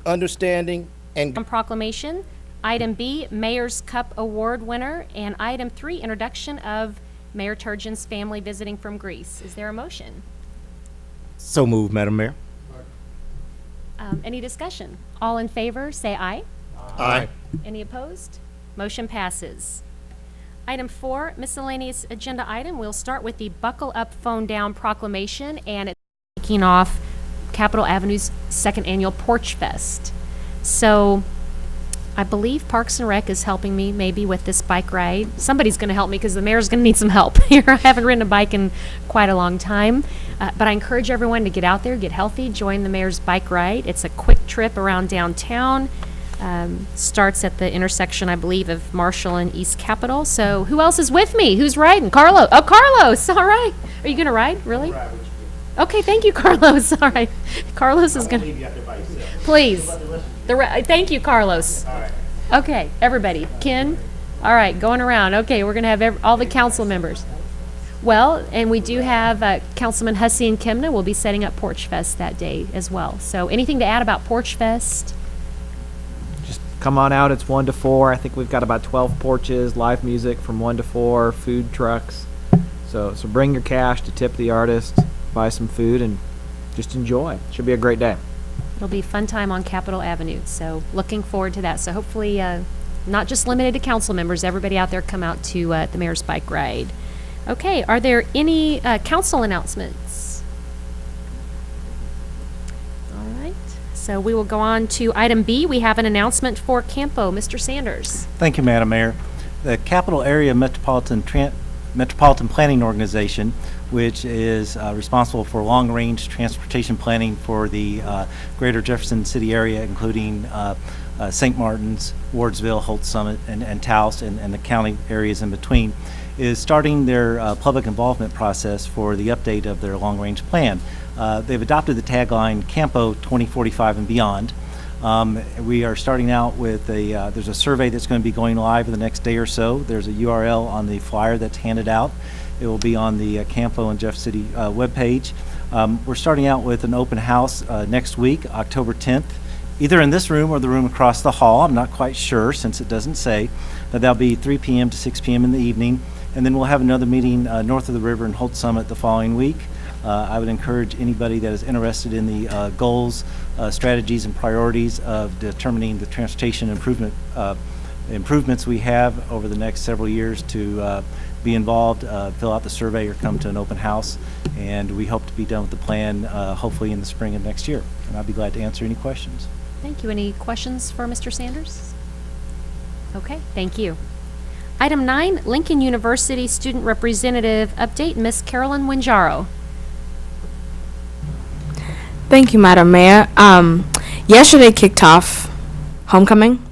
understanding, and Proclamation. Item B, Mayor's Cup Award winner. And item 3, introduction of Mayor Turgeon's family visiting from Greece. Is there a motion? so moved, Madam Mayor. Any discussion? All in favor, say aye. Aye. Any opposed? Motion passes. Item 4, miscellaneous agenda item. We'll start with the Buckle Up, Phone Down proclamation, and it's kicking off Capitol Avenue's second annual Porch Fest. So I believe Parks and Rec is helping me maybe with this bike ride. Somebody's going to help me because the mayor's going to need some help here. I haven't ridden a bike in quite a long time. But I encourage everyone to get out there, get healthy, join the mayor's bike ride. It's a quick trip around downtown. Starts at the intersection, I believe, of Marshall and East Capitol. So who else is with me? Who's riding? Carlos. Oh, Carlos. All right. Are you going to ride? Really? Okay, thank you, Carlos. All right. Carlos is going to. Please. Thank you, Carlos. All right. Okay, everybody. Ken? All right, going around. Okay, we're going to have all the council members. Well, and we do have Councilman Hussey and Kimna will be setting up Porch Fest that day as well. So anything to add about Porch Fest? Just come on out. It's 1 to 4. I think we've got about 12 porches, live music from 1 to 4, food trucks. So bring your cash to tip the artist, buy some food, and just enjoy. Should be a great day. It'll be a fun time on Capitol Avenue, so looking forward to that. So hopefully not just limited to council members, everybody out there come out to the mayor's bike ride. Okay, are there any council announcements? All right, so we will go on to item B. We have an announcement for Campo. Mr. Sanders. Thank you, Madam Mayor. The Capital Area Metropolitan Planning Organization, which is responsible for long-range transportation planning for the greater Jefferson City area, including St. Martin's, Wardsville, Holt Summit, and Taos, and the county areas in between, is starting their public involvement process for the update of their long-range plan. They've adopted the tagline Campo 2045 and beyond. We are starting out with there's a survey that's going to be going live in the next day or so. There's a URL on the flyer that's handed out. It will be on the Campo and Jeff City webpage. We're starting out with an open house next week, October 10th, either in this room or the room across the hall. I'm not quite sure since it doesn't say. But that'll be 3 p.m. to 6 p.m. in the evening. And then we'll have another meeting north of the river in Holt Summit the following week. I would encourage anybody that is interested in the goals, strategies, and priorities of determining the transportation improvements we have over the next several years to be involved, fill out the survey, or come to an open house. And we hope to be done with the plan hopefully in the spring of next year. And I'll be glad to answer any questions. Thank you. Any questions for Mr. Sanders? Okay, thank you. Item 9, Lincoln University Student Representative Update, Miss Carolyn Winjaro. Thank you, Madam Mayor. Yesterday kicked off homecoming.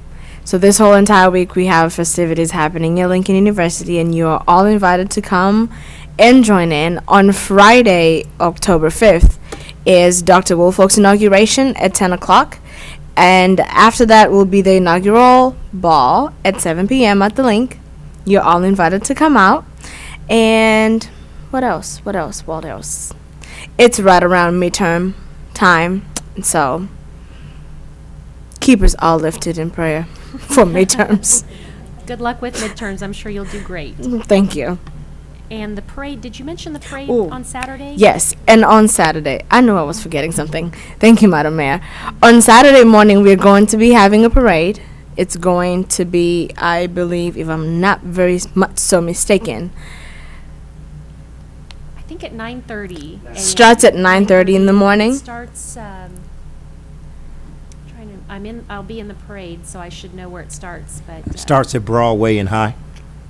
So this whole entire week we have festivities happening at Lincoln University, and you are all invited to come and join in. On Friday, October 5th, is Dr. Woolfolk's inauguration at 10 o'clock. And after that will be the inaugural ball at 7 p.m. at the Link. You're all invited to come out. And what else? It's right around midterm time. So keep us all lifted in prayer for midterms. Good luck with midterms. I'm sure you'll do great. Thank you. And the parade, did you mention the parade Ooh. on Saturday? Yes, and on Saturday, I knew I was forgetting something. Thank you, Madam Mayor. On Saturday morning, we're going to be having a parade. It's going to be, I believe, if I'm not very much so mistaken, I think at 9:30. starts at 9:30 in the morning. It starts, I'll be in the parade, so I should know where it starts, but. It starts at Broadway and High.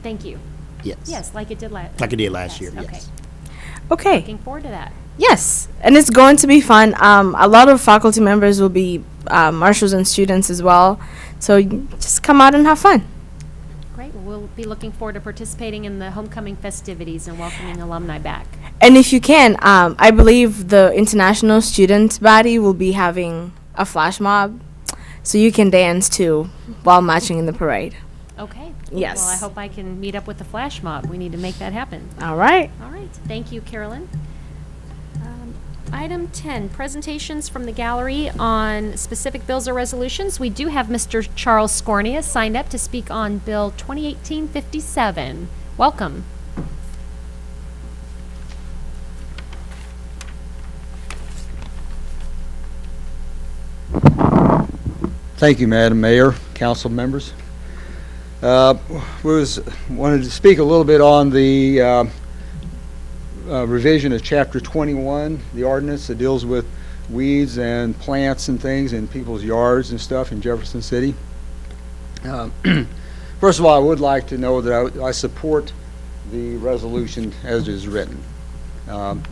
Thank you. Yes. Yes, like it did last year, Okay. yes. Okay. Looking forward to that. Yes, and it's going to be fun. A lot of faculty members will be marshals and students as well. So just come out and have fun. Great. Well, we'll be looking forward to participating in the homecoming festivities and welcoming alumni back. And if you can, I believe the international student body will be having a flash mob, so you can dance too while marching in the parade. Okay. Yes. Well, I hope I can meet up with the flash mob. We need to make that happen. All right. All right. Thank you, Carolyn. Item 10, presentations from the gallery on specific bills or resolutions. We do have Mr. Charles Scornia signed up to speak on Bill 2018-57. Welcome. Thank you, Madam Mayor, council members. Wanted to speak a little bit on the revision of Chapter 21, the ordinance that deals with weeds and plants and things in people's yards and stuff in Jefferson City. First of all, I would like to know that I support the resolution as it is written. And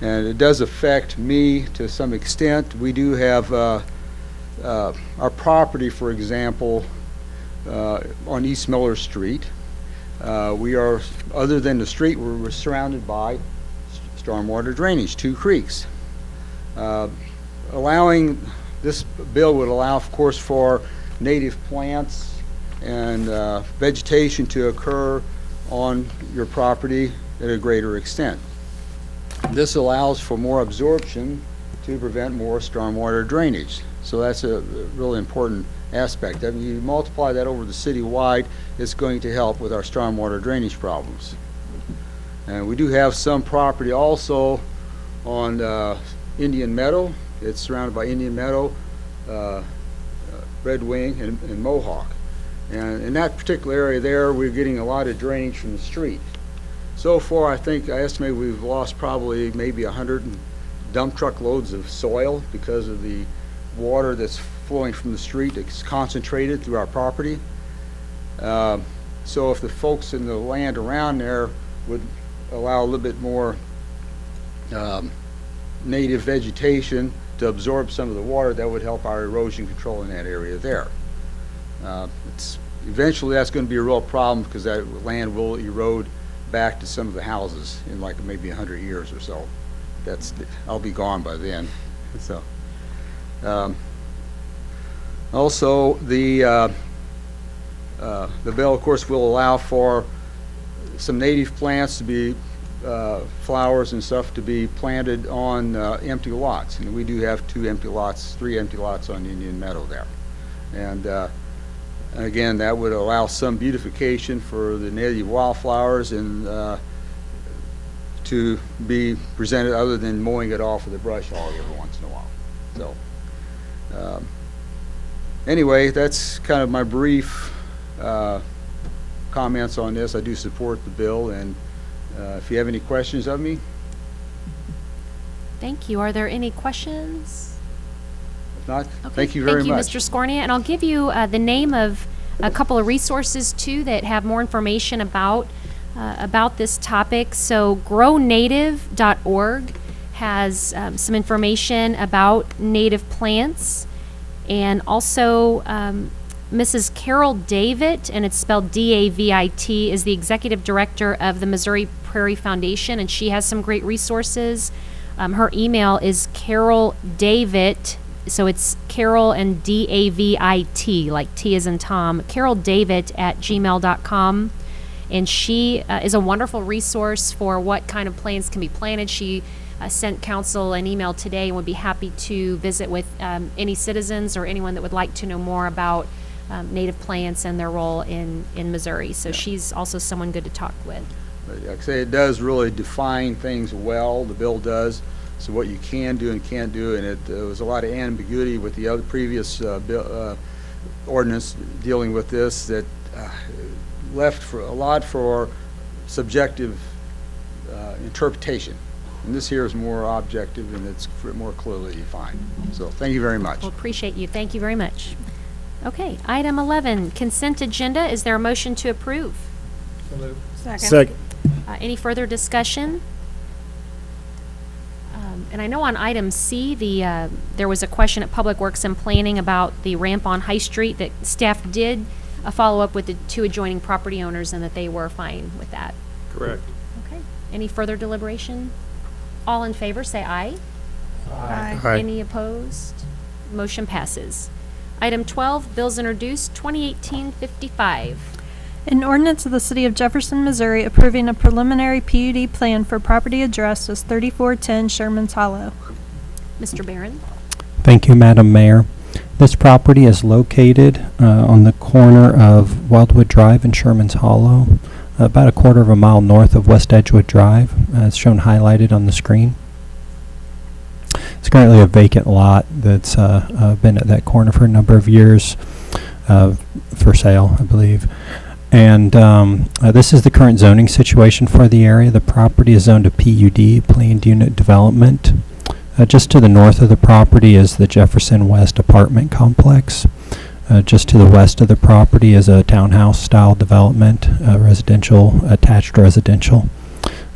it does affect me to some extent. We do have our property, for example, on East Miller Street. We are, other than the street, we're surrounded by stormwater drainage, 2 creeks. Allowing, this bill would allow, of course, for native plants and vegetation to occur on your property at a greater extent. This allows for more absorption to prevent more stormwater drainage. So that's a really important aspect. I mean, you multiply that over the city-wide, it's going to help with our stormwater drainage problems. And we do have some property also on Indian Meadow. It's surrounded by Indian Meadow, Red Wing, and Mohawk. And in that particular area there, we're getting a lot of drainage from the street. So far, I estimate we've lost probably maybe 100 dump truck loads of soil because of the water that's flowing from the street. It's concentrated through our property. So if the folks in the land around there would allow a little bit more native vegetation to absorb some of the water, that would help our erosion control in that area there. Eventually that's going to be a real problem because that land will erode back to some of the houses in like maybe 100 years or so. I'll be gone by then. So also the bill, of course, will allow for some native plants to be flowers and stuff to be planted on empty lots, and we do have 3 empty lots on Indian Meadow there. And again, that would allow some beautification for the native wildflowers and to be presented other than mowing it off with a brush hog every once in a while. So anyway, that's kind of my brief comments on this. I do support the bill, and if you have any questions of me. Thank you. Are there any questions? If not, Okay. thank you very much. Thank you, Mr. Scornia. And I'll give you the name of a couple of resources, too, that have more information about this topic. So grownative.org has some information about native plants. And also Mrs. Carol Davitt, and it's spelled D-A-V-I-T, is the executive director of the Missouri Prairie Foundation, and she has some great resources. Her email is Carol Davitt, so it's Carol and D-A-V-I-T, like T as in Tom, Carol Davitt at gmail.com. And she is a wonderful resource for what kind of plants can be planted. She sent council an email today and would be happy to visit with any citizens or anyone that would like to know more about native plants and their role in Missouri. So she's also someone good to talk with. Like I say, it does really define things well, the bill does, so what you can do and can't do, and there was a lot of ambiguity with the other previous ordinance dealing with this that left for a lot for subjective interpretation. And this here is more objective and it's more clearly defined. So thank you very much. Well, appreciate you. Thank you very much. Okay, item 11, consent agenda. Is there a motion to approve? Second. Any further discussion? And I know on item C, there was a question at Public Works and Planning about the ramp on High Street that staff did a follow-up with the 2 adjoining property owners and that they were fine with that. Correct. Okay. Any further deliberation? All in favor, say aye. Aye. Any opposed? Motion passes. Item 12, bills introduced, 2018-55. An ordinance of the City of Jefferson, Missouri approving a preliminary PUD plan for property address as 3410 Sherman's Hollow. Mr. Barron. Thank you, Madam Mayor. This property is located on the corner of Wildwood Drive and Sherman's Hollow, about a quarter of a mile north of West Edgewood Drive, as shown highlighted on the screen. It's currently a vacant lot that's been at that corner for a number of years, for sale, I believe. And this is the current zoning situation for the area. The property is zoned a PUD, planned unit development. Just to the north of the property is the Jefferson West apartment complex. Just to the west of the property is a townhouse-style development, residential, attached residential.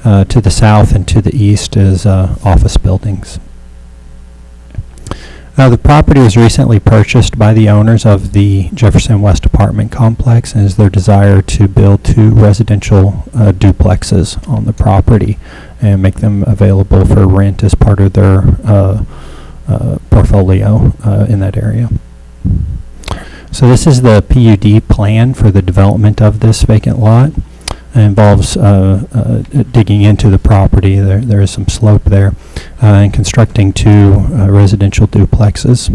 To the south and to the east is office buildings. The property was recently purchased by the owners of the Jefferson West apartment complex, and is their desire to build 2 residential duplexes on the property and make them available for rent as part of their portfolio in that area. So this is the PUD plan for the development of this vacant lot. It involves digging into the property. There is some slope there, and constructing 2 residential duplexes.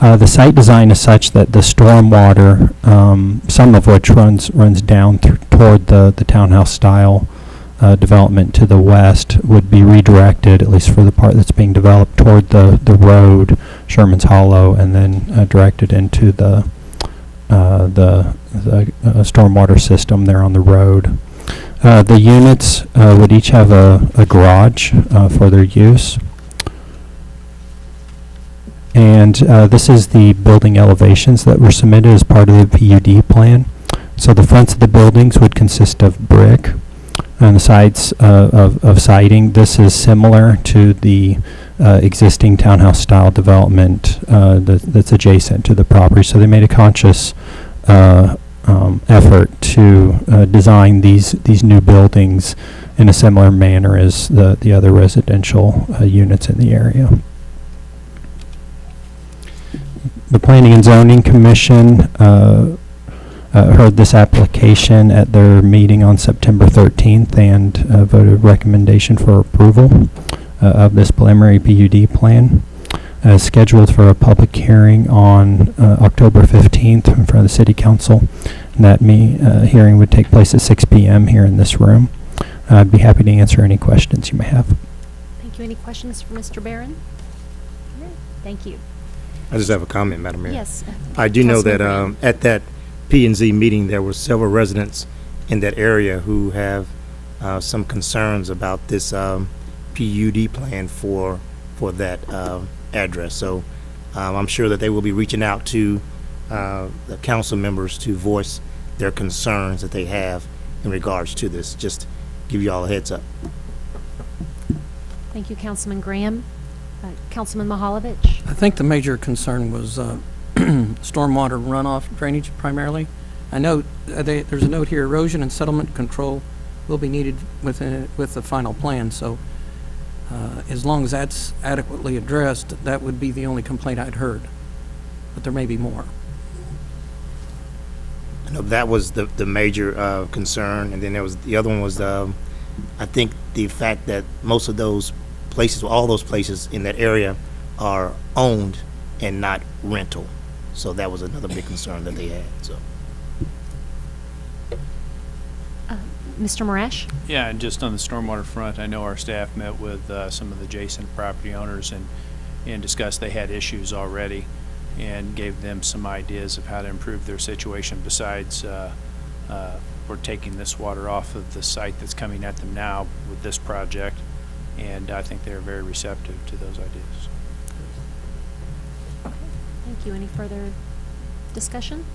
The site design is such that the stormwater, some of which runs down toward the townhouse style development to the west, would be redirected, at least for the part that's being developed, toward the road, Sherman's Hollow, and then directed into the stormwater system there on the road. The units would each have a garage for their use. And this is the building elevations that were submitted as part of the PUD plan. So the fronts of the buildings would consist of brick, and the sides of siding. This is similar to the existing townhouse-style development that's adjacent to the property. So they made a conscious effort to design these new buildings in a similar manner as the other residential units in the area. The Planning and Zoning Commission heard this application at their meeting on September 13th and voted recommendation for approval of this preliminary PUD plan. Scheduled for a public hearing on October 15th in front of the City Council. And that hearing would take place at 6 p.m. here in this room. I'd be happy to answer any questions you may have. Thank you. Any questions for Mr. Barron? No. Thank you. I just have a comment, Madam Mayor. Yes. I do know that Councilman at that P&Z meeting, there were several residents in that area who have some concerns about this PUD plan for that address. So I'm sure that they will be reaching out to the council members to voice their concerns that they have in regards to this. Just give you all a heads up. Thank you, Councilman Graham. Councilman Mahalovich. I think the major concern was stormwater runoff drainage primarily. I know there's a note here, erosion and settlement control will be needed with the final plan. So as long as that's adequately addressed, that would be the only complaint I'd heard. But there may be more. I know that was the major concern, and then there was the other one was I think the fact that most of those places, all those places in that area, are owned and not rental. So that was another big concern that they had. So. Mr. Marash? Yeah, and just on the stormwater front, I know our staff met with some of the adjacent property owners and discussed they had issues already and gave them some ideas of how to improve their situation besides we're taking this water off of the site that's coming at them now with this project, and I think they're very receptive to those ideas. Thank you. Any further discussion?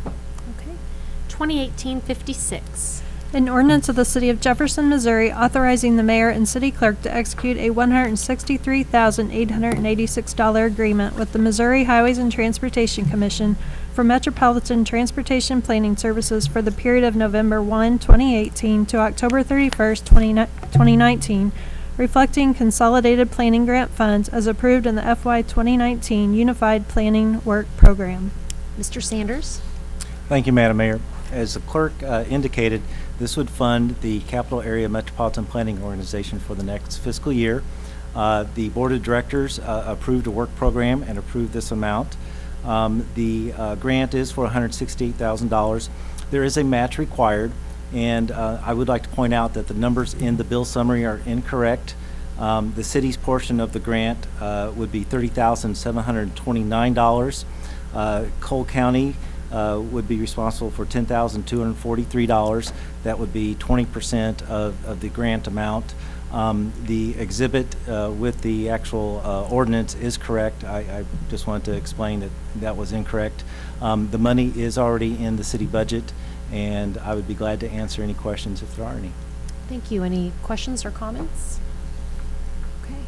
Okay. 2018-56. An ordinance of the City of Jefferson, Missouri, authorizing the mayor and city clerk to execute a $163,886 agreement with the Missouri Highways and Transportation Commission for Metropolitan Transportation Planning Services for the period of November 1, 2018 to October 31st, 2019, reflecting consolidated planning grant funds as approved in the FY 2019 Unified Planning Work Program. Mr. Sanders? Thank you, Madam Mayor. As the clerk indicated, this would fund the Capital Area Metropolitan Planning Organization for the next fiscal year. The Board of Directors approved a work program and approved this amount. The grant is for $168,000. There is a match required, and I would like to point out that the numbers in the bill summary are incorrect. The city's portion of the grant would be $30,729. Cole County would be responsible for $10,243. That would be 20% of the grant amount. The exhibit with the actual ordinance is correct. I just wanted to explain that that was incorrect. The money is already in the city budget, and I would be glad to answer any questions if there are any. Thank you. Any questions or comments? Okay.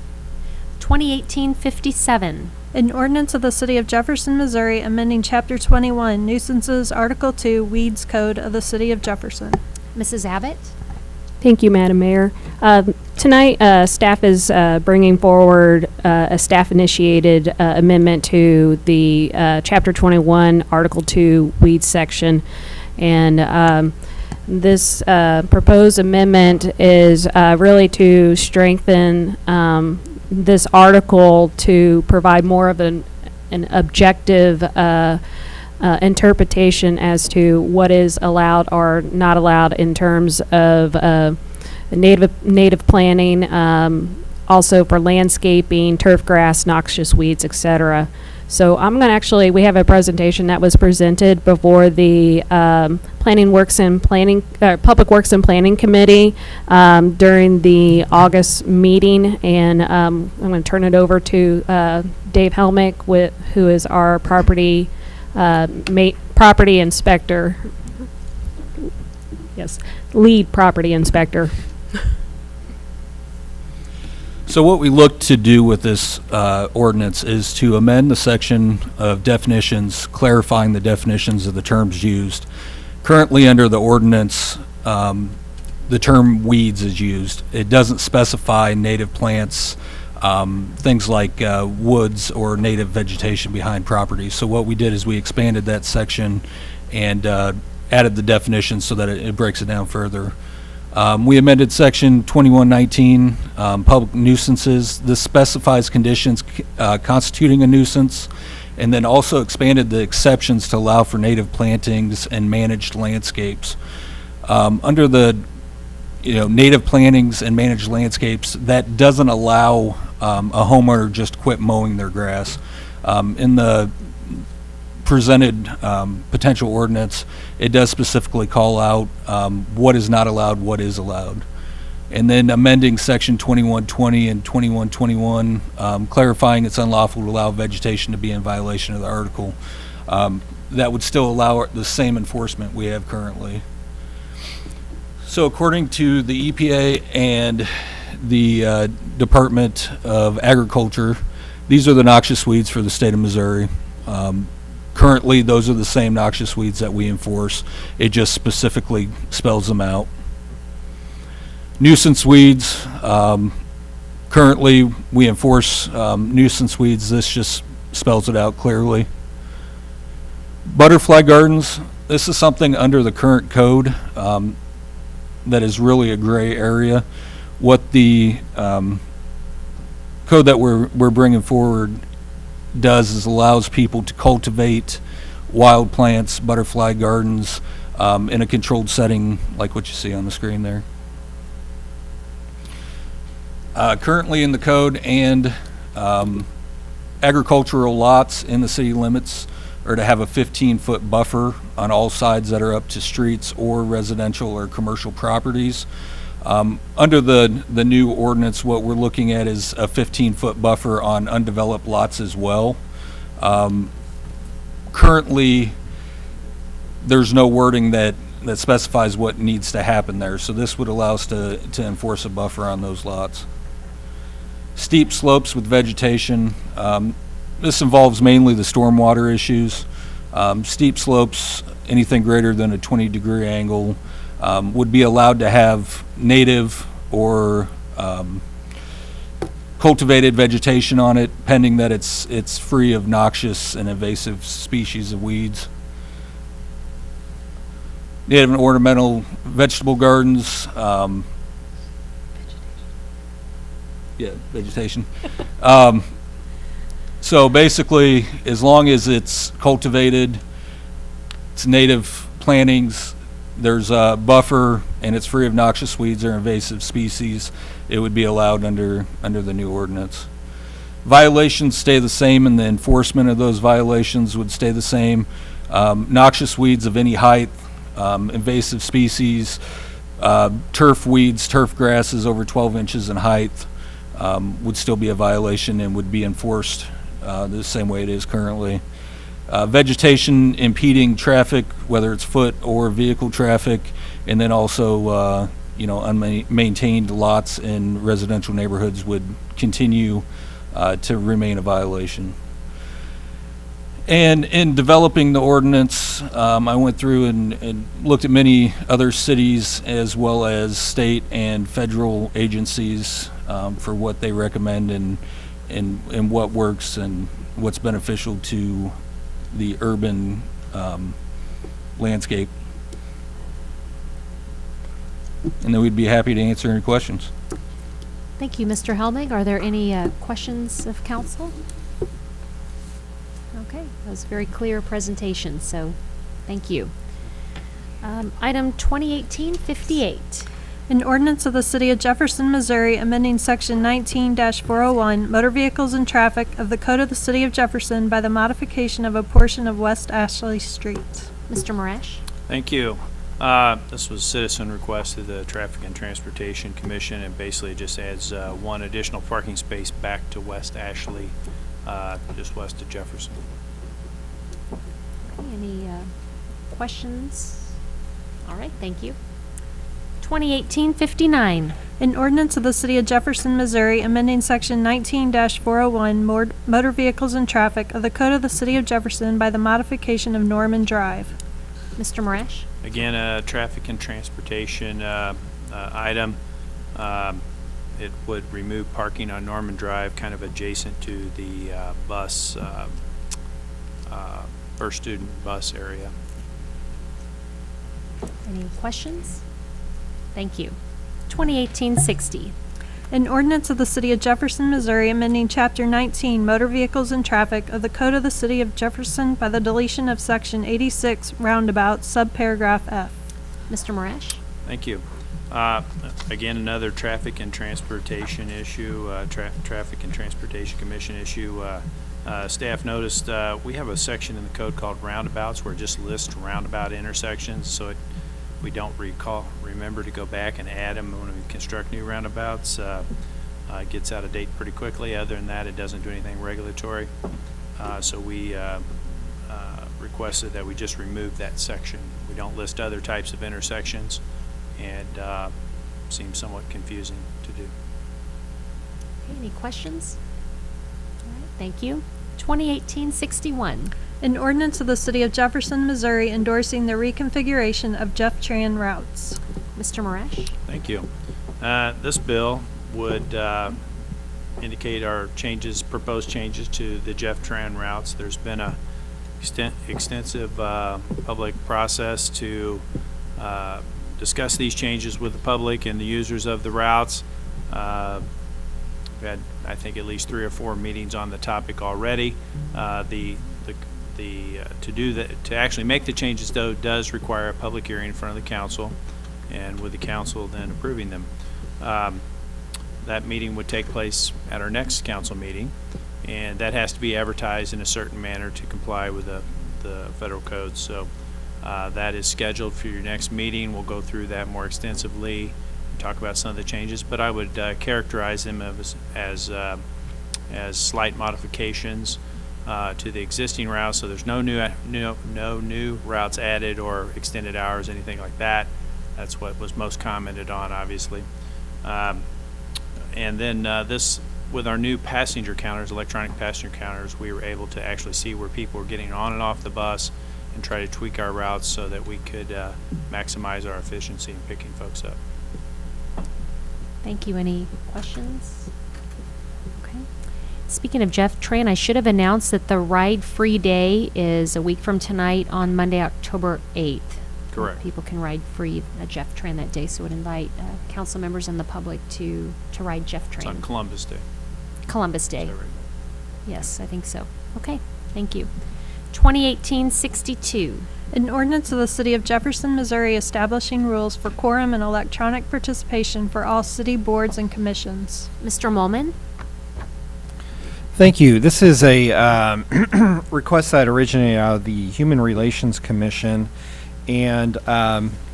2018-57. An ordinance of the City of Jefferson, Missouri, amending Chapter 21, Nuisances, Article 2, Weeds Code of the City of Jefferson. Mrs. Abbott? Thank you, Madam Mayor. Tonight, staff is bringing forward a staff-initiated amendment to the Chapter 21, Article 2, Weeds section. And this proposed amendment is really to strengthen this article to provide more of an objective interpretation as to what is allowed or not allowed in terms of native planting, also for landscaping, turf grass, noxious weeds, etc. So I'm going to actually, we have a presentation that was presented before the Public Works and Planning Committee during the August meeting, and I'm going to turn it over to Dave Helmick, who is our property inspector. Yes, lead property inspector. So what we look to do with this ordinance is to amend the section of definitions, clarifying the definitions of the terms used. Currently under the ordinance, the term weeds is used. It doesn't specify native plants, things like woods or native vegetation behind properties. So what we did is we expanded that section and added the definition so that it breaks it down further. We amended section 2119, public nuisances. This specifies conditions constituting a nuisance, and then also expanded the exceptions to allow for native plantings and managed landscapes. Under the native plantings and managed landscapes, that doesn't allow a homeowner just quit mowing their grass. In the presented potential ordinance, it does specifically call out what is not allowed, what is allowed. And then amending section 2120 and 2121, clarifying it's unlawful to allow vegetation to be in violation of the article. That would still allow the same enforcement we have currently. So according to the EPA and the Department of Agriculture, these are the noxious weeds for the state of Missouri. Currently, those are the same noxious weeds that we enforce. It just specifically spells them out. Nuisance weeds, currently we enforce nuisance weeds. This just spells it out clearly. Butterfly gardens, this is something under the current code that is really a gray area. What the code that we're bringing forward does is allows people to cultivate wild plants, butterfly gardens, in a controlled setting like what you see on the screen there. Currently in the code and agricultural lots in the city limits are to have a 15-foot buffer on all sides that are up to streets or residential or commercial properties. Under the new ordinance, what we're looking at is a 15-foot buffer on undeveloped lots as well. Currently, there's no wording that specifies what needs to happen there, so this would allow us to enforce a buffer on those lots. Steep slopes with vegetation. This involves mainly the stormwater issues. Steep slopes, anything greater than a 20-degree angle, would be allowed to have native or cultivated vegetation on it, pending that it's free of noxious and invasive species of weeds. Native and ornamental vegetable gardens. Yeah, vegetation. So basically, as long as it's cultivated, it's native plantings, there's a buffer, and it's free of noxious weeds or invasive species, it would be allowed under the new ordinance. Violations stay the same, and the enforcement of those violations would stay the same. Noxious weeds of any height, invasive species, turf weeds, turf grasses over 12 inches in height would still be a violation and would be enforced the same way it is currently. Vegetation impeding traffic, whether it's foot or vehicle traffic, and then also unmaintained lots in residential neighborhoods would continue to remain a violation. And in developing the ordinance, I went through and looked at many other cities as well as state and federal agencies for what they recommend and what works and what's beneficial to the urban landscape. And then we'd be happy to answer any questions. Thank you, Mr. Helmig. Are there any questions of council? Okay, that was a very clear presentation, so thank you. Item 2018-58. An ordinance of the City of Jefferson, Missouri, amending Section 19-401, Motor Vehicles and Traffic of the Code of the City of Jefferson by the modification of a portion of West Ashley Street. Mr. Marash? Thank you. This was a citizen request to the Traffic and Transportation Commission, and basically it just adds one additional parking space back to West Ashley, just west of Jefferson. Okay, any questions? All right, thank you. 2018-59. An ordinance of the City of Jefferson, Missouri, amending Section 19-401, Motor Vehicles and Traffic of the Code of the City of Jefferson by the modification of Norman Drive. Mr. Marash? Again, a traffic and transportation item. It would remove parking on Norman Drive, kind of adjacent to the bus, first student bus area. Any questions? Thank you. 2018-60. An ordinance of the City of Jefferson, Missouri, amending Chapter 19, Motor Vehicles and Traffic of the Code of the City of Jefferson by the deletion of Section 86, Roundabout, subparagraph F. Mr. Marash? Thank you. Again, another traffic and transportation issue, Traffic and Transportation Commission issue. Staff noticed we have a section in the code called roundabouts where it just lists roundabout intersections, so we don't remember to go back and add them when we construct new roundabouts. It gets out of date pretty quickly. Other than that, it doesn't do anything regulatory. So we requested that we just remove that section. We don't list other types of intersections, and seems somewhat confusing to do. Okay, any questions? All right, thank you. 2018-61. An ordinance of the City of Jefferson, Missouri, endorsing the reconfiguration of Jeff Tran routes. Mr. Marash? Thank you. This bill would indicate our proposed changes to the Jeff Tran routes. There's been a extensive public process to discuss these changes with the public and the users of the routes. We've had, I think, at least 3 or 4 meetings on the topic already. To actually make the changes, though, does require a public hearing in front of the council, and with the council then approving them. That meeting would take place at our next council meeting, and that has to be advertised in a certain manner to comply with the federal codes. So that is scheduled for your next meeting. We'll go through that more extensively and talk about some of the changes, but I would characterize them as slight modifications to the existing routes. So there's no new routes added or extended hours, anything like that. That's what was most commented on, obviously. And then this, with our new passenger counters, electronic passenger counters, we were able to actually see where people were getting on and off the bus and try to tweak our routes so that we could maximize our efficiency in picking folks up. Thank you. Any questions? Okay. Speaking of Jeff Tran, I should have announced that the Ride Free Day is a week from tonight on Monday, October 8th. Correct. People can ride free Jeff Tran that day, so would invite council members and the public to ride Jeff It's on Tran. Columbus Day. Columbus Is Day. that right? Yes, I think so. Okay, thank you. 2018-62. An ordinance of the City of Jefferson, Missouri establishing rules for quorum and electronic participation for all city boards and commissions. Mr. Molman? Thank you. This is a request that originated out of the Human Relations Commission, and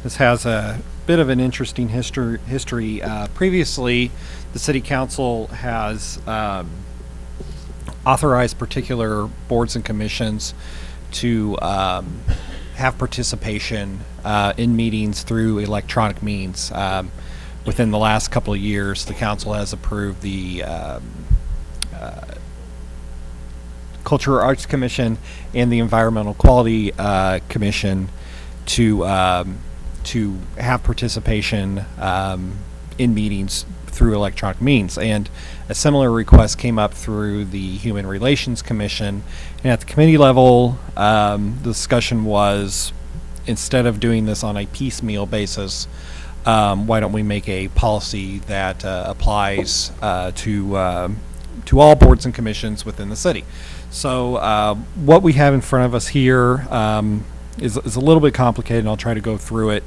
this has a bit of an interesting history. Previously, the City Council has authorized particular boards and commissions to have participation in meetings through electronic means. Within the last couple of years, the council has approved the Culture Arts Commission and the Environmental Quality Commission to have participation in meetings through electronic means. And a similar request came up through the Human Relations Commission. And at the committee level, the discussion was, instead of doing this on a piecemeal basis, why don't we make a policy that applies to all boards and commissions within the city? So what we have in front of us here is a little bit complicated, and I'll try to go through it.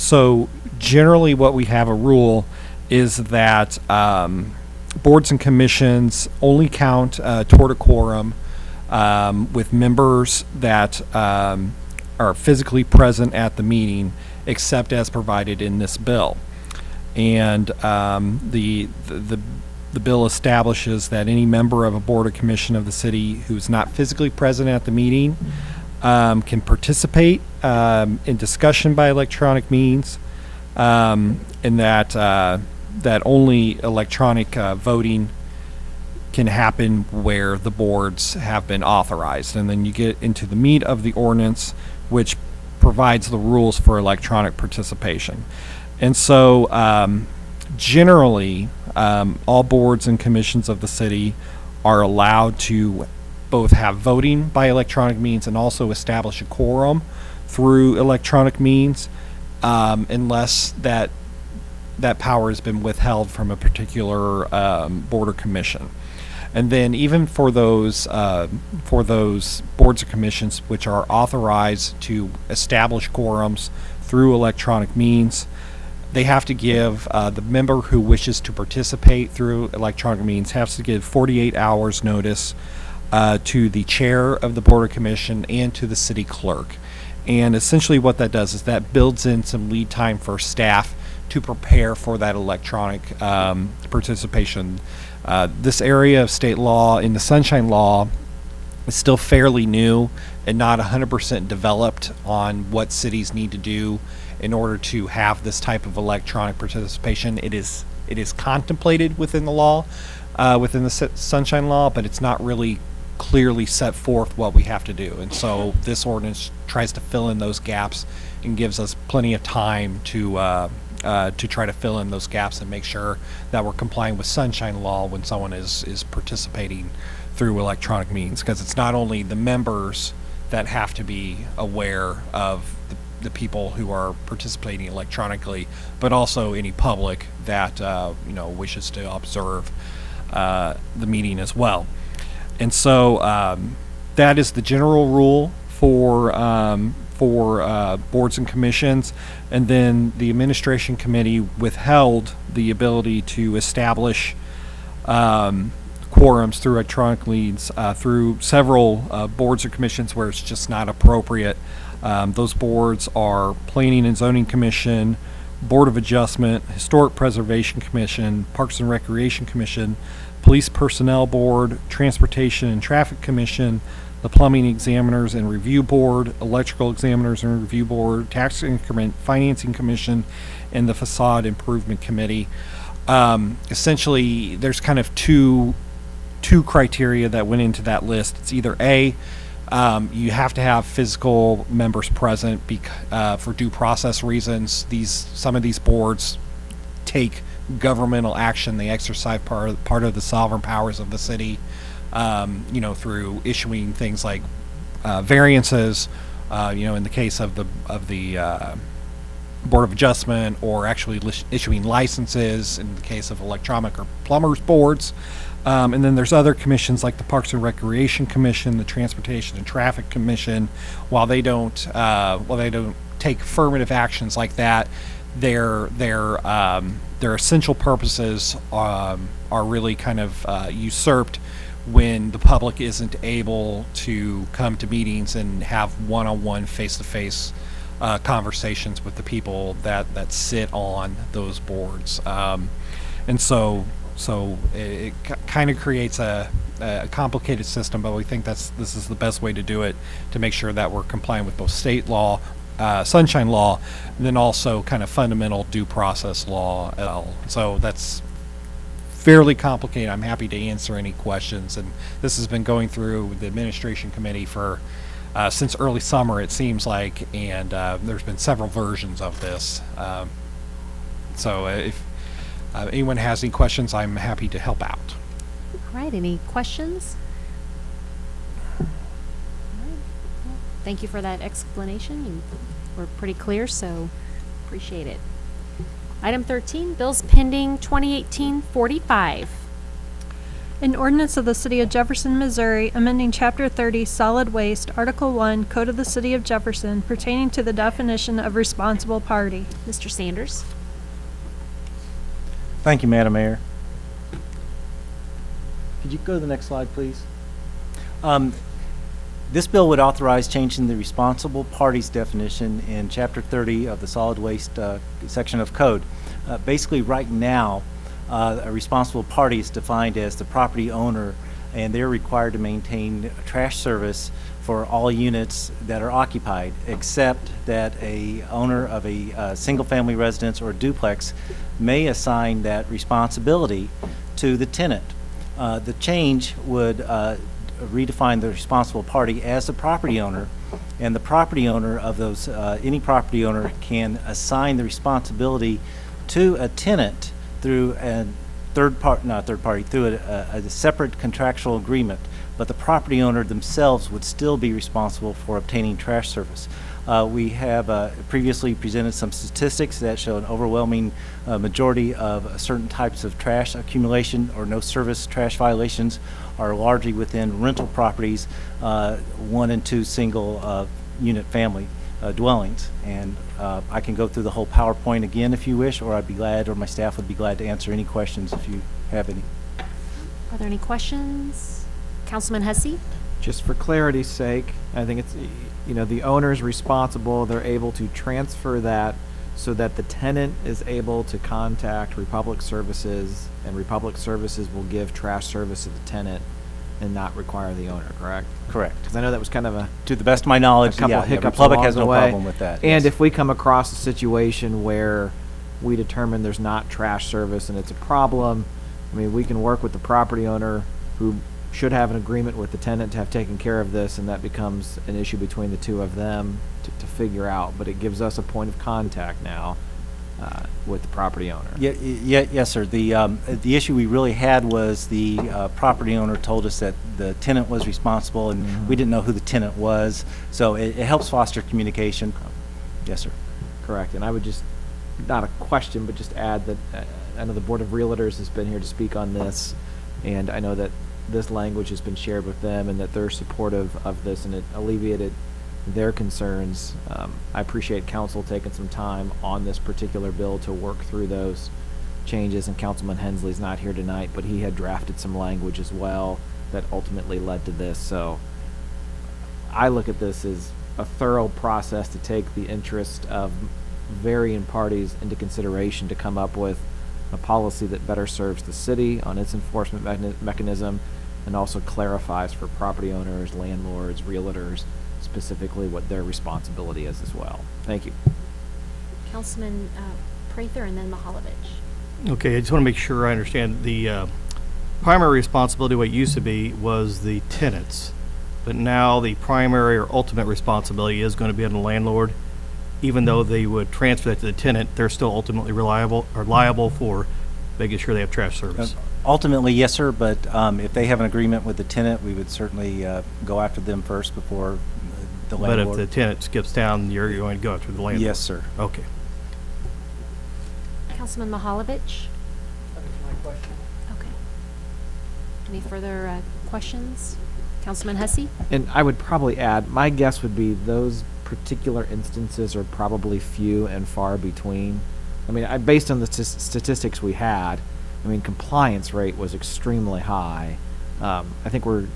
So generally what we have a rule is that boards and commissions only count toward a quorum with members that are physically present at the meeting, except as provided in this bill. And the bill establishes that any member of a board or commission of the city who's not physically present at the meeting can participate in discussion by electronic means, and that only electronic voting can happen where the boards have been authorized. And then you get into the meat of the ordinance, which provides the rules for electronic participation. And so generally, all boards and commissions of the city are allowed to both have voting by electronic means and also establish a quorum through electronic means, unless that power has been withheld from a particular board or commission. And then even for those boards or commissions which are authorized to establish quorums through electronic means, they have to give the member who wishes to participate through electronic means has to give 48 hours notice to the chair of the board or commission and to the city clerk. And essentially what that does is that builds in some lead time for staff to prepare for that electronic participation. This area of state law in the Sunshine Law is still fairly new and not 100% developed on what cities need to do in order to have this type of electronic participation. It is contemplated within the law, within the Sunshine Law, but it's not really clearly set forth what we have to do. And so this ordinance tries to fill in those gaps and gives us plenty of time to try to fill in those gaps and make sure that we're complying with Sunshine Law when someone is participating through electronic means, because it's not only the members that have to be aware of the people who are participating electronically, but also any public that wishes to observe the meeting as well. And so that is the general rule for boards and commissions. And then the administration committee withheld the ability to establish quorums through electronic means through several boards or commissions where it's just not appropriate. Those boards are Planning and Zoning Commission, Board of Adjustment, Historic Preservation Commission, Parks and Recreation Commission, Police Personnel Board, Transportation and Traffic Commission, the Plumbing Examiners and Review Board, Electrical Examiners and Review Board, Tax Increment Financing Commission, and the Facade Improvement Committee. Essentially, there's kind of two criteria that went into that list. It's either A, you have to have physical members present for due process reasons. Some of these boards take governmental action. They exercise part of the sovereign powers of the city, through issuing things like variances In the case of the Board of Adjustment, or actually issuing licenses in the case of electronic or plumbers boards. And then there's other commissions like the Parks and Recreation Commission, the Transportation and Traffic Commission. While they don't take affirmative actions like that, their essential purposes are really kind of usurped when the public isn't able to come to meetings and have one-on-one, face-to-face conversations with the people that sit on those boards. And so it kind of creates a complicated system, but we think this is the best way to do it, to make sure that we're complying with both state law, sunshine law, and then also kind of fundamental due process law as well. So that's fairly complicated. I'm happy to answer any questions, and this has been going through the administration committee for since early summer, it seems like, and there's been several versions of this. So if anyone has any questions, I'm happy to help out. All right, any questions? All right. Well, thank you for that explanation. You were pretty clear, so appreciate it. Item 13, bills pending 2018-45. An ordinance of the City of Jefferson, Missouri, amending Chapter 30 Solid Waste, Article 1, Code of the City of Jefferson, pertaining to the definition of responsible party. Mr. Sanders. Thank you, Madam Mayor. Could you go to the next slide, please? This bill would authorize changing the responsible parties definition in Chapter 30 of the Solid Waste section of Code. Basically, right now, a responsible party is defined as the property owner, and they're required to maintain a trash service for all units that are occupied, except that a owner of a single-family residence or duplex may assign that responsibility to the tenant. The change would redefine the responsible party as the property owner, and the property owner of those, any property owner can assign the responsibility to a tenant through a through a separate contractual agreement, but the property owner themselves would still be responsible for obtaining trash service. We have previously presented some statistics that show an overwhelming majority of certain types of trash accumulation or no service trash violations are largely within rental properties, 1 and 2 single unit family dwellings. And I can go through the whole PowerPoint again if you wish, or I'd be glad, or my staff would be glad to answer any questions if you have any. Are there any questions? Councilman Hussey? Just for clarity's sake, I think it's, the owner's responsible. They're able to transfer that so that the tenant is able to contact Republic Services, and Republic Services will give trash service to the tenant and not require the owner, correct? Correct. Because I know that was kind of to the best of my knowledge, a couple yeah, hiccups Republic along has the no way. problem with that. And yes. if we come across a situation where we determine there's not trash service and it's a problem, I mean, we can work with the property owner who should have an agreement with the tenant to have taken care of this, and that becomes an issue between the two of them to figure out. But it gives us a point of contact now with the property owner. Yes, sir. The issue we really had was the property owner told us that the tenant was responsible, and we didn't know who the tenant was. So it helps foster communication. Yes, sir. Correct. And I would just, not a question, but just add that I know the Board of Realtors has been here to speak on this, and I know that this language has been shared with them and that they're supportive of this, and it alleviated their concerns. I appreciate council taking some time on this particular bill to work through those changes, and Councilman Hensley's not here tonight, but he had drafted some language as well that ultimately led to this. So I look at this as a thorough process to take the interest of varying parties into consideration to come up with a policy that better serves the city on its enforcement mechanism, and also clarifies for property owners, landlords, realtors, specifically what their responsibility is as well. Thank you. Councilman Prather and then Mahalovich. Okay, I just want to make sure I understand. The primary responsibility, what it used to be, was the tenants, but now the primary or ultimate responsibility is going to be on the landlord. Even though they would transfer that to the tenant, they're still ultimately liable for making sure they have trash service. Ultimately, yes, sir, but if they have an agreement with the tenant, we would certainly go after them first before the But if landlord. the tenant skips town, you're going to go through the landlord? Yes, sir. Okay. Councilman Mahalovich? Okay. Any further questions? Councilman Hussey? And I would probably add, my guess would be those particular instances are probably few and far between. I mean, based on the statistics we had, I mean, compliance rate was extremely high. I think we're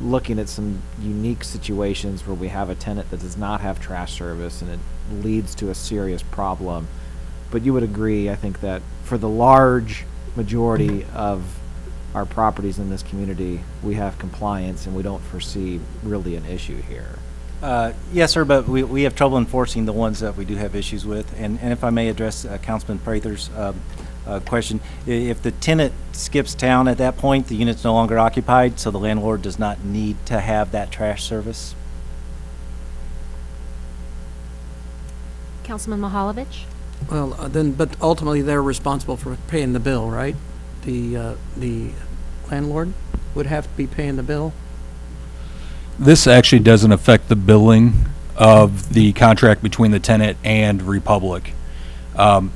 looking at some unique situations where we have a tenant that does not have trash service and it leads to a serious problem. But you would agree, I think, that for the large majority of our properties in this community, we have compliance and we don't foresee really an issue here. Yes, sir, but we have trouble enforcing the ones that we do have issues with. And if I may address Councilman Prather's question, if the tenant skips town at that point, the unit's no longer occupied, so the landlord does not need to have that trash service. Councilman Mahalovich? Well, but ultimately, they're responsible for paying the bill, right? The landlord would have to be paying the bill? This actually doesn't affect the billing of the contract between the tenant and Republic.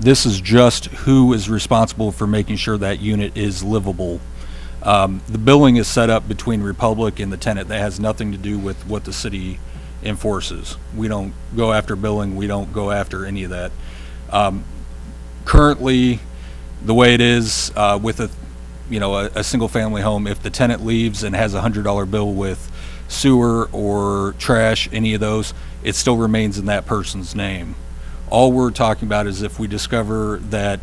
This is just who is responsible for making sure that unit is livable. The billing is set up between Republic and the tenant. That has nothing to do with what the city enforces. We don't go after billing. We don't go after any of that. Currently, the way it is with a single-family home, if the tenant leaves and has a $100 bill with sewer or trash, any of those, it still remains in that person's name. All we're talking about is if we discover that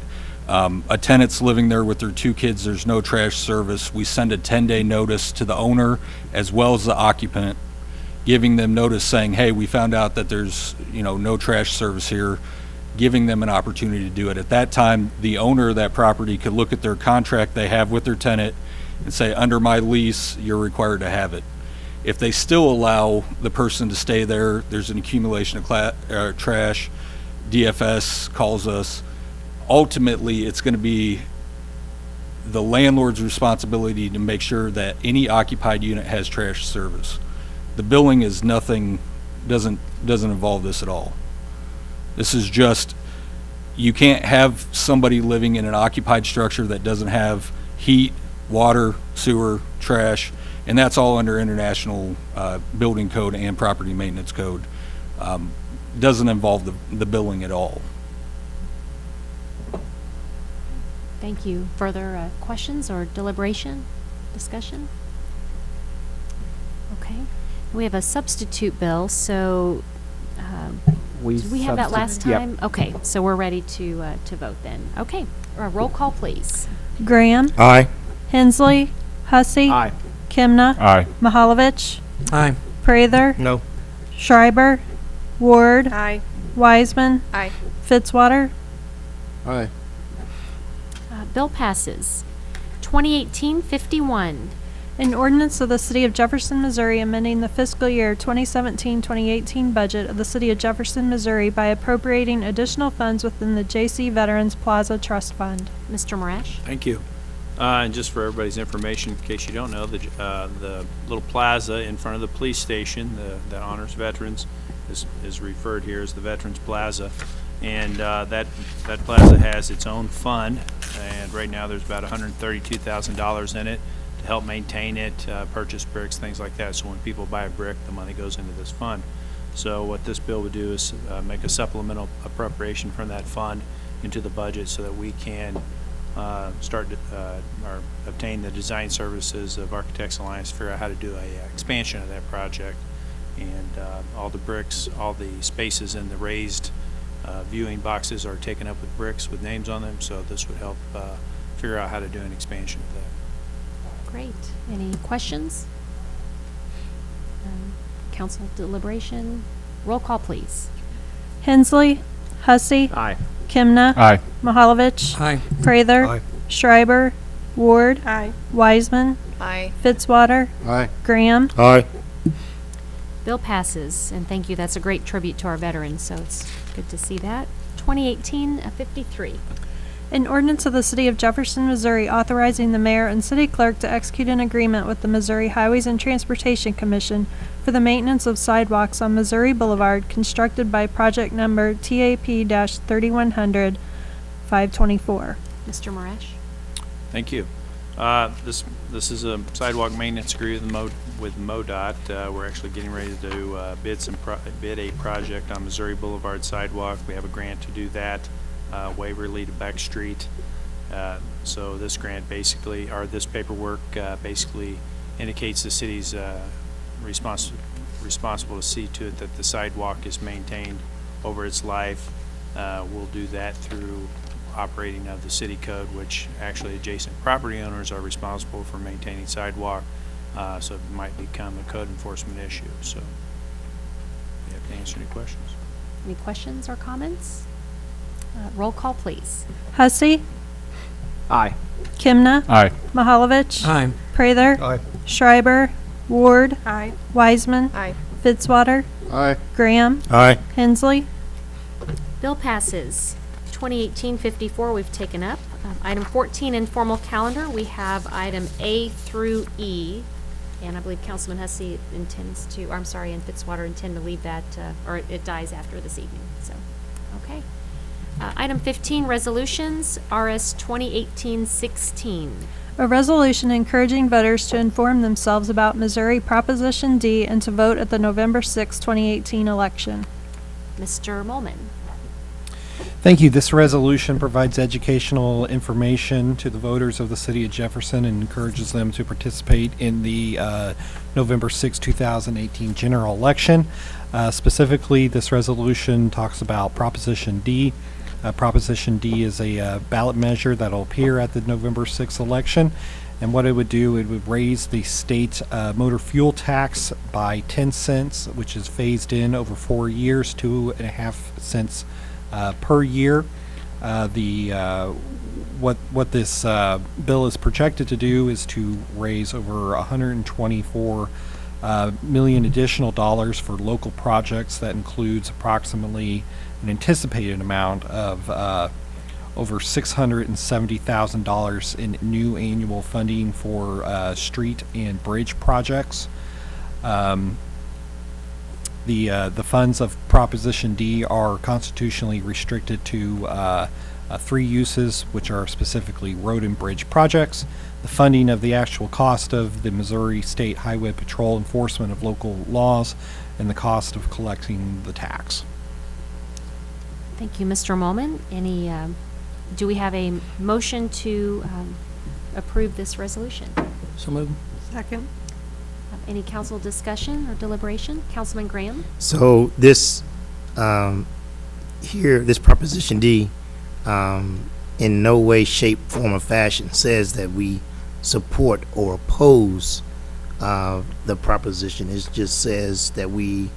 a tenant's living there with their 2 kids, there's no trash service, we send a 10-day notice to the owner as well as the occupant, giving them notice saying, hey, we found out that there's no trash service here, giving them an opportunity to do it. At that time, the owner of that property could look at their contract they have with their tenant and say, under my lease, you're required to have it. If they still allow the person to stay there, there's an accumulation of trash. DFS calls us. Ultimately, it's going to be the landlord's responsibility to make sure that any occupied unit has trash service. The billing is nothing, doesn't involve this at all. This is just, you can't have somebody living in an occupied structure that doesn't have heat, water, sewer, trash, and that's all under international building code and property maintenance code. Doesn't involve the billing at all. Thank you. Further questions or deliberation, discussion? Okay. We have a substitute bill, so did we have that last time? Yep. Okay, so we're ready to vote then. Okay, roll call, please. Graham, Aye. Hensley, Hussey, Aye. Kimna, Aye. Mahalovich, Aye. Prather, No. Schreiber, Ward, Aye. Wiseman, Aye. Fitzwater. Aye. Bill passes. 2018-51. An ordinance of the City of Jefferson, Missouri amending the fiscal year 2017-2018 budget of the City of Jefferson, Missouri by appropriating additional funds within the J.C. Veterans Plaza Trust Fund. Mr. Marash? Thank you. And just for everybody's information, in case you don't know, the little plaza in front of the police station that honors veterans is referred here as the Veterans Plaza. And that plaza has its own fund, and right now there's about $132,000 in it to help maintain it, purchase bricks, things like that. So when people buy a brick, the money goes into this fund. So what this bill would do is make a supplemental appropriation from that fund into the budget so that we can start or obtain the design services of Architects Alliance to figure out how to do a expansion of that project. And all the bricks, all the spaces in the raised viewing boxes are taken up with bricks with names on them, so this would help figure out how to do an expansion of that. Great. Any questions? Council deliberation? Roll call, please. Hensley, Hussey, Aye. Kimna, Aye. Mahalovich, Aye. Prather, Aye. Schreiber, Ward, Aye. Wiseman, Aye. Fitzwater, Aye. Graham. Aye. Bill passes, and thank you. That's a great tribute to our veterans, so it's good to see that. 2018-53. An ordinance of the City of Jefferson, Missouri authorizing the mayor and city clerk to execute an agreement with the Missouri Highways and Transportation Commission for the maintenance of sidewalks on Missouri Boulevard constructed by project number TAP-3100 524. Mr. Moresh? Thank you. This is a sidewalk maintenance agreement with MoDOT. We're actually getting ready to bid a project on Missouri Boulevard sidewalk. We have a grant to do that, Waverly to Beck Street. So this grant basically, or this paperwork basically indicates the city's responsible to see to it that the sidewalk is maintained over its life. We'll do that through operating of the city code, which actually adjacent property owners are responsible for maintaining sidewalk, so it might become a code enforcement issue. So you have to answer any questions. Any questions or comments? Roll call, please. Hussey, Aye. Kimna, Aye. Mahalovich, Aye. Prather, Aye. Schreiber, Ward, Aye. Wiseman, Aye. Fitzwater, Aye. Graham, Aye. Hensley. Bill passes. 2018-54 we've taken up. Item 14, informal calendar. We have item A through E, and I believe Councilman Hussey intends to, or I'm sorry, and Fitzwater intend to leave that, or it dies after this evening. So, okay. Item 15, resolutions, RS 2018-16. A resolution encouraging voters to inform themselves about Missouri Proposition D and to vote at the November 6, 2018 election. Mr. Molman. Thank you. This resolution provides educational information to the voters of the city of Jefferson and encourages them to participate in the November 6, 2018 general election. Specifically, this resolution talks about Proposition D. Proposition D is a ballot measure that will appear at the November 6th election. And what it would do, it would raise the state motor fuel tax by 10 cents, which is phased in over 4 years, 2.5 cents per year. What this bill is projected to do is to raise over 124 million additional dollars for local projects. That includes approximately an anticipated amount of over $670,000 in new annual funding for street and bridge projects. The funds of Proposition D are constitutionally restricted to 3 uses, which are specifically road and bridge projects, the funding of the actual cost of the Missouri State Highway Patrol enforcement of local laws, and the cost of collecting the tax. Thank you, Mr. Molman. Any, do we have a motion to approve this resolution? So moved. Second. Any council discussion or deliberation? Councilman Graham? So this, this Proposition D, in no way, shape, form, or fashion says that we support or oppose the proposition. It just says that we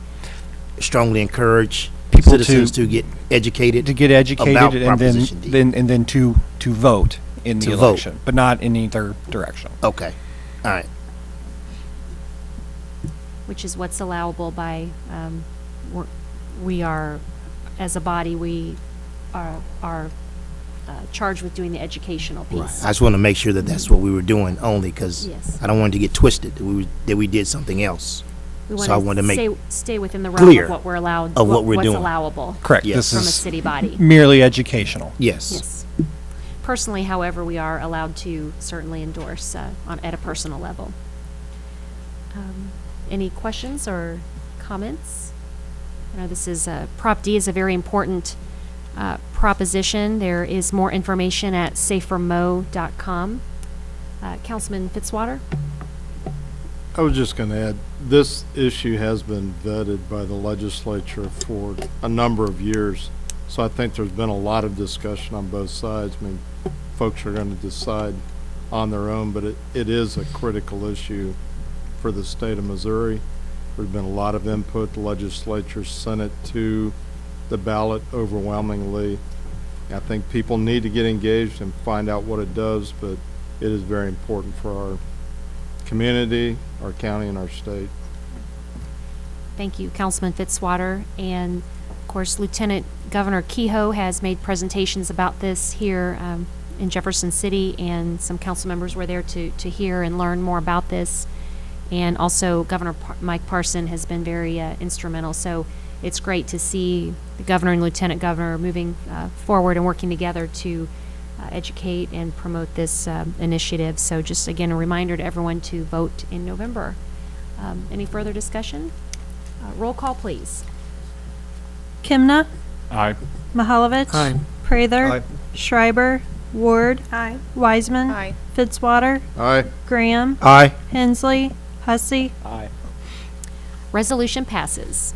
strongly encourage People citizens to get educated. About and Proposition D. then to vote in the To vote. election, but not in either direction. Okay, all right. Which is what's allowable by, we are, as a body, we are charged with doing the educational piece. I just want to make sure that that's what we were doing only, because Yes. I don't want it to get twisted that we did something else. We So I wanted to make stay within the realm clear of what we're allowed, of what we're what's doing. allowable Correct. Yes. This from a is city body. merely educational. Yes. Yes. Personally, however, we are allowed to certainly endorse at a personal level. Any questions or comments? I know this is, Prop D is a very important proposition. There is more information at safermo.com. Councilman Fitzwater? I was just going to add, this issue has been vetted by the legislature for a number of years. So I think there's been a lot of discussion on both sides. I mean, folks are going to decide on their own, but it is a critical issue for the state of Missouri. There's been a lot of input. The legislature sent it to the ballot overwhelmingly. I think people need to get engaged and find out what it does, but it is very important for our community, our county, and our state. Thank you, Councilman Fitzwater. And, of course, Lieutenant Governor Kehoe has made presentations about this here in Jefferson City, and some council members were there to hear and learn more about this. And also Governor Mike Parson has been very instrumental. So it's great to see the governor and lieutenant governor moving forward and working together to educate and promote this initiative. So just again, a reminder to everyone to vote in November. Any further discussion? Roll call, please. Kimna, Aye. Mahalovich. Aye. Prather. Aye. Schreiber. Ward. Aye. Wiseman. Aye. Fitzwater. Aye. Graham. Aye. Hensley. Hussey. Aye. Resolution passes.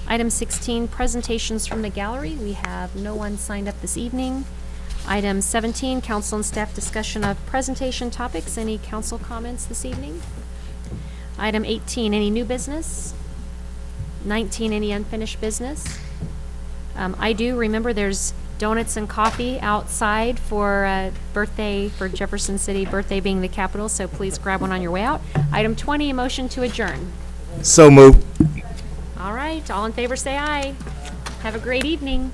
Item 16, presentations from the gallery. We have no one signed up this evening. Item 17, council and staff discussion of presentation topics. Any council comments this evening? Item 18, any new business? 19, any unfinished business? I do remember there's donuts and coffee outside for birthday, for Jefferson City, birthday being the capital, so please grab one on your way out. Item 20, a motion to adjourn. So moved. All right, all in favor say aye. Have a great evening.